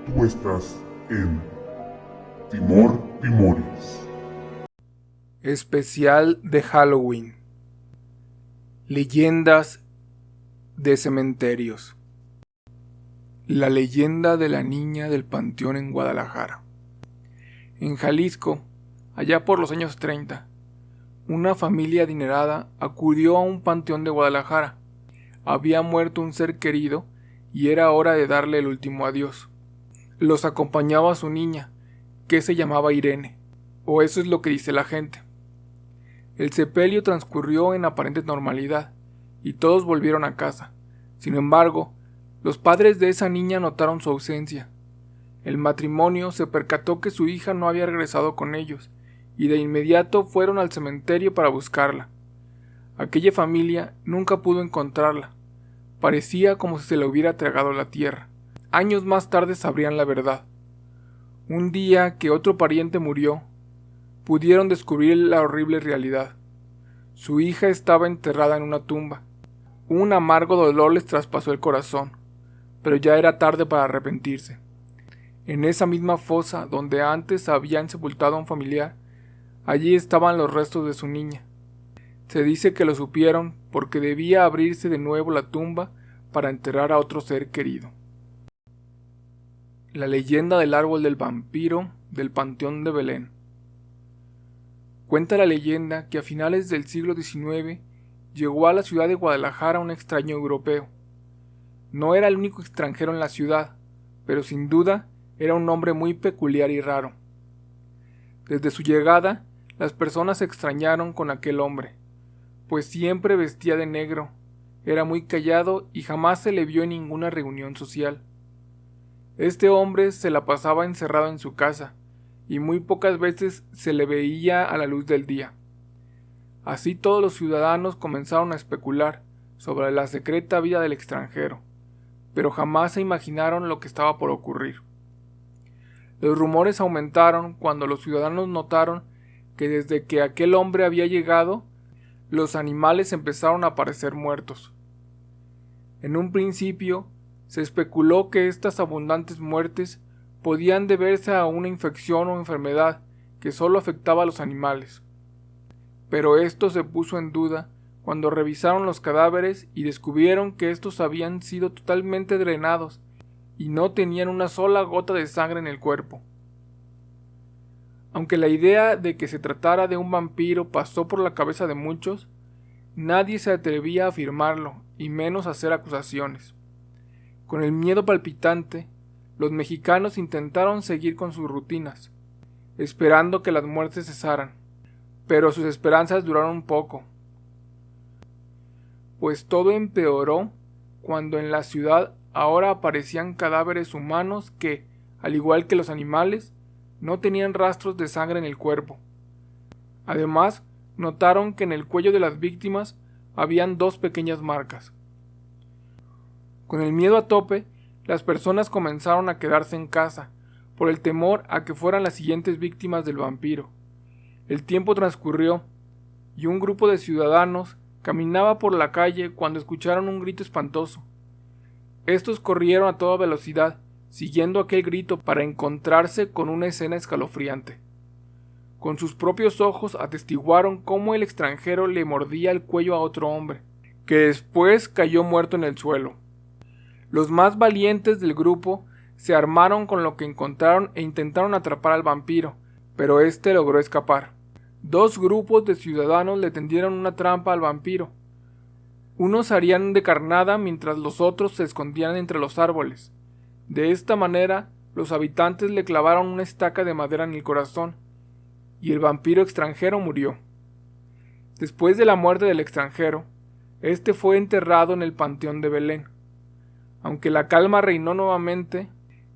Tú estás en Timor Timoris. Especial de Halloween. Leyendas de cementerios. La leyenda de la niña del panteón en Guadalajara. En Jalisco, allá por los años 30, una familia adinerada acudió a un panteón de Guadalajara. Había muerto un ser querido y era hora de darle el último adiós. Los acompañaba su niña, que se llamaba Irene, o eso es lo que dice la gente. El sepelio transcurrió en aparente normalidad, y todos volvieron a casa. Sin embargo, los padres de esa niña notaron su ausencia. El matrimonio se percató que su hija no había regresado con ellos, y de inmediato fueron al cementerio para buscarla. Aquella familia nunca pudo encontrarla. Parecía como si se la hubiera tragado la tierra. Años más tarde sabrían la verdad. Un día que otro pariente murió, pudieron descubrir la horrible realidad. Su hija estaba enterrada en una tumba. Un amargo dolor les traspasó el corazón, pero ya era tarde para arrepentirse. En esa misma fosa donde antes habían sepultado a un familiar, allí estaban los restos de su niña. Se dice que lo supieron porque debía abrirse de nuevo la tumba para enterrar a otro ser querido. La leyenda del árbol del vampiro del Panteón de Belén. Cuenta la leyenda que a finales del siglo XIX llegó a la ciudad de Guadalajara un extraño europeo. No era el único extranjero en la ciudad, pero sin duda era un hombre muy peculiar y raro. Desde su llegada, las personas se extrañaron con aquel hombre, pues siempre vestía de negro, era muy callado y jamás se le vio en ninguna reunión social. Este hombre se la pasaba encerrado en su casa, y muy pocas veces se le veía a la luz del día. Así todos los ciudadanos comenzaron a especular sobre la secreta vida del extranjero, pero jamás se imaginaron lo que estaba por ocurrir. Los rumores aumentaron cuando los ciudadanos notaron que desde que aquel hombre había llegado, los animales empezaron a aparecer muertos. En un principio, se especuló que estas abundantes muertes podían deberse a una infección o enfermedad que solo afectaba a los animales. Pero esto se puso en duda cuando revisaron los cadáveres y descubrieron que estos habían sido totalmente drenados y no tenían una sola gota de sangre en el cuerpo. Aunque la idea de que se tratara de un vampiro pasó por la cabeza de muchos, nadie se atrevía a afirmarlo y menos a hacer acusaciones. Con el miedo palpitante, los mexicanos intentaron seguir con sus rutinas, esperando que las muertes cesaran, pero sus esperanzas duraron poco, pues todo empeoró cuando en la ciudad ahora aparecían cadáveres humanos que, al igual que los animales, no tenían rastros de sangre en el cuerpo. Además, notaron que en el cuello de las víctimas habían dos pequeñas marcas. Con el miedo a tope, las personas comenzaron a quedarse en casa, por el temor a que fueran las siguientes víctimas del vampiro. El tiempo transcurrió, y un grupo de ciudadanos caminaba por la calle cuando escucharon un grito espantoso. Estos corrieron a toda velocidad, siguiendo aquel grito para encontrarse con una escena escalofriante. Con sus propios ojos atestiguaron cómo el extranjero le mordía el cuello a otro hombre, que después cayó muerto en el suelo. Los más valientes del grupo se armaron con lo que encontraron e intentaron atrapar al vampiro, pero éste logró escapar. Dos grupos de ciudadanos le tendieron una trampa al vampiro. Unos harían de carnada mientras los otros se escondían entre los árboles. De esta manera, los habitantes le clavaron una estaca de madera en el corazón, y el vampiro extranjero murió. Después de la muerte del extranjero, este fue enterrado en el Panteón de Belén. Aunque la calma reinó nuevamente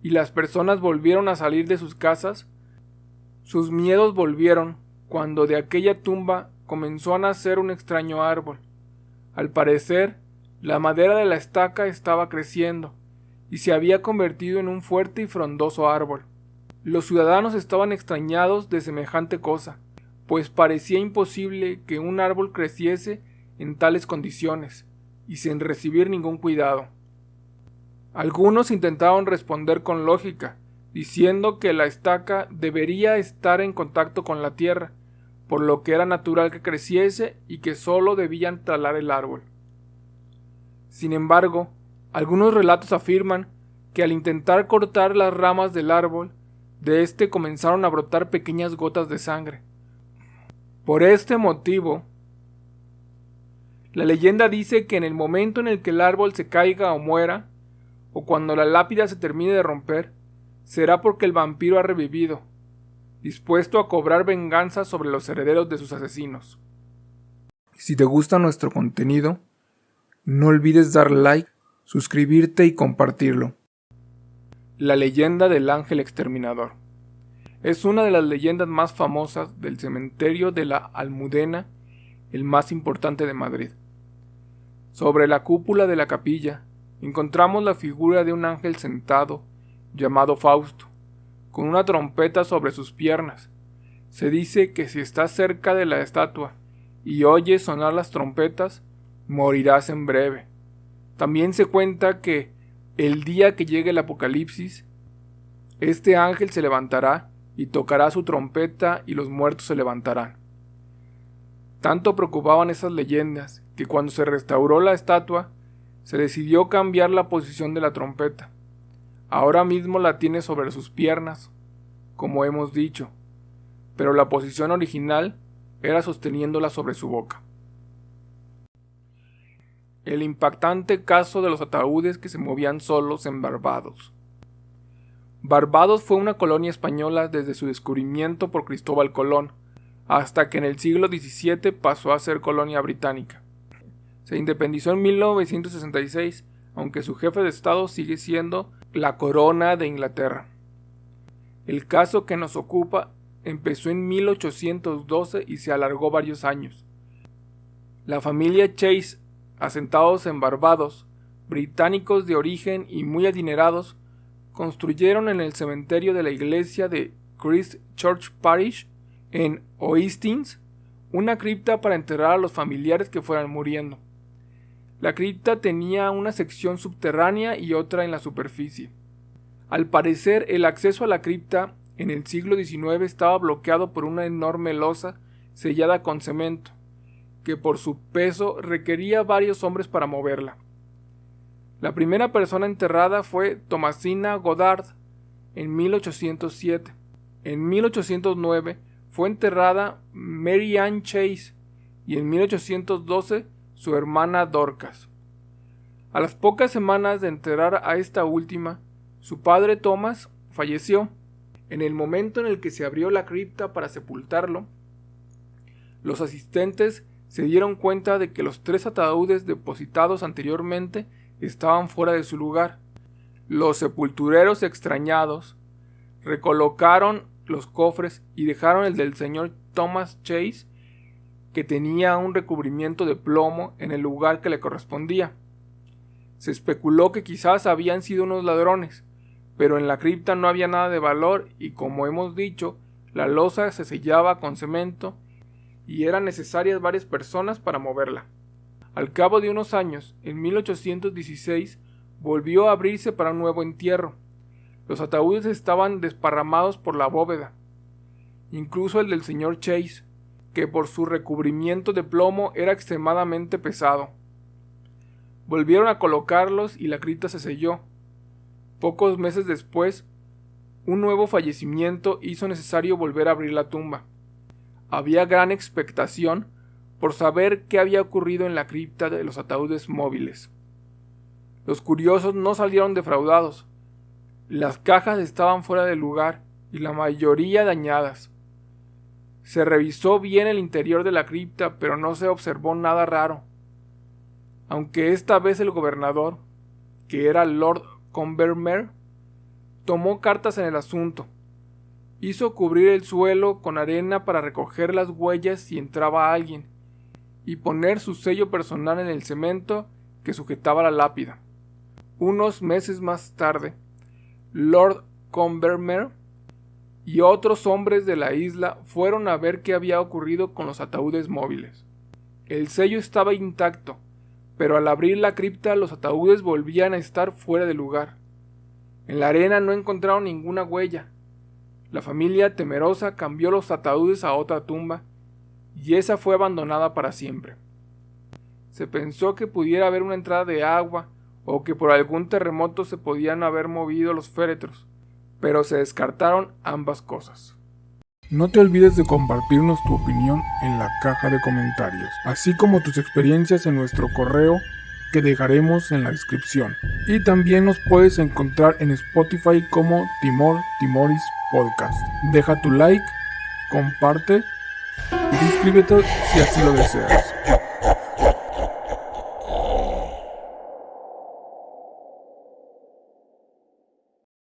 y las personas volvieron a salir de sus casas, sus miedos volvieron cuando de aquella tumba comenzó a nacer un extraño árbol. Al parecer, la madera de la estaca estaba creciendo y se había convertido en un fuerte y frondoso árbol. Los ciudadanos estaban extrañados de semejante cosa, pues parecía imposible que un árbol creciese en tales condiciones y sin recibir ningún cuidado. Algunos intentaron responder con lógica, diciendo que la estaca debería estar en contacto con la tierra, por lo que era natural que creciese y que solo debían talar el árbol. Sin embargo, algunos relatos afirman que al intentar cortar las ramas del árbol, de este comenzaron a brotar pequeñas gotas de sangre. Por este motivo, la leyenda dice que en el momento en el que el árbol se caiga o muera, o cuando la lápida se termine de romper, será porque el vampiro ha revivido, dispuesto a cobrar venganza sobre los herederos de sus asesinos. Si te gusta nuestro contenido, no olvides dar like, suscribirte y compartirlo. La leyenda del ángel exterminador. Es una de las leyendas más famosas del cementerio de la Almudena, el más importante de Madrid. Sobre la cúpula de la capilla encontramos la figura de un ángel sentado, llamado Fausto, con una trompeta sobre sus piernas. Se dice que si estás cerca de la estatua y oyes sonar las trompetas, morirás en breve. También se cuenta que el día que llegue el apocalipsis, este ángel se levantará y tocará su trompeta y los muertos se levantarán. Tanto preocupaban esas leyendas que cuando se restauró la estatua, se decidió cambiar la posición de la trompeta. Ahora mismo la tiene sobre sus piernas, como hemos dicho, pero la posición original era sosteniéndola sobre su boca. El impactante caso de los ataúdes que se movían solos en Barbados. Barbados fue una colonia española desde su descubrimiento por Cristóbal Colón, hasta que en el siglo XVII pasó a ser colonia británica. Se independizó en 1966, aunque su jefe de estado sigue siendo la corona de Inglaterra. El caso que nos ocupa empezó en 1812 y se alargó varios años. La familia Chase, asentados en Barbados, británicos de origen y muy adinerados, construyeron en el cementerio de la iglesia de Christ Church Parish, en Oistins, una cripta para enterrar a los familiares que fueran muriendo. La cripta tenía una sección subterránea y otra en la superficie. Al parecer, el acceso a la cripta en el siglo XIX estaba bloqueado por una enorme losa sellada con cemento, que por su peso requería varios hombres para moverla. La primera persona enterrada fue Thomasina Goddard en 1807. En 1809 fue enterrada Mary Ann Chase y en 1812 su hermana Dorcas. A las pocas semanas de enterrar a esta última, su padre Thomas falleció. En el momento en el que se abrió la cripta para sepultarlo, los asistentes se dieron cuenta de que los 3 ataúdes depositados anteriormente estaban fuera de su lugar. Los sepultureros, extrañados, recolocaron los cofres y dejaron el del señor Thomas Chase, que tenía un recubrimiento de plomo, en el lugar que le correspondía. Se especuló que quizás habían sido unos ladrones, pero en la cripta no había nada de valor y, como hemos dicho, la losa se sellaba con cemento y eran necesarias varias personas para moverla. Al cabo de unos años, en 1816, volvió a abrirse para un nuevo entierro. Los ataúdes estaban desparramados por la bóveda, incluso el del señor Chase, que por su recubrimiento de plomo era extremadamente pesado. Volvieron a colocarlos y la cripta se selló. Pocos meses después, un nuevo fallecimiento hizo necesario volver a abrir la tumba. Había gran expectación por saber qué había ocurrido en la cripta de los ataúdes móviles. Los curiosos no salieron defraudados. Las cajas estaban fuera de lugar y la mayoría dañadas. Se revisó bien el interior de la cripta, pero no se observó nada raro. Aunque esta vez el gobernador, que era Lord Combermere, tomó cartas en el asunto. Hizo cubrir el suelo con arena para recoger las huellas si entraba alguien, y poner su sello personal en el cemento que sujetaba la lápida. Unos meses más tarde, Lord Combermere y otros hombres de la isla fueron a ver qué había ocurrido con los ataúdes móviles. El sello estaba intacto, pero al abrir la cripta los ataúdes volvían a estar fuera de lugar. En la arena no encontraron ninguna huella. La familia, temerosa, cambió los ataúdes a otra tumba, y esa fue abandonada para siempre. Se pensó que pudiera haber una entrada de agua, o que por algún terremoto se podían haber movido los féretros, pero se descartaron ambas cosas. No te olvides de compartirnos tu opinión en la caja de comentarios, así como tus experiencias en nuestro correo que dejaremos en la descripción. Y también nos puedes encontrar en Spotify como Timoris Podcast. Deja tu like, comparte y suscríbete si así lo deseas.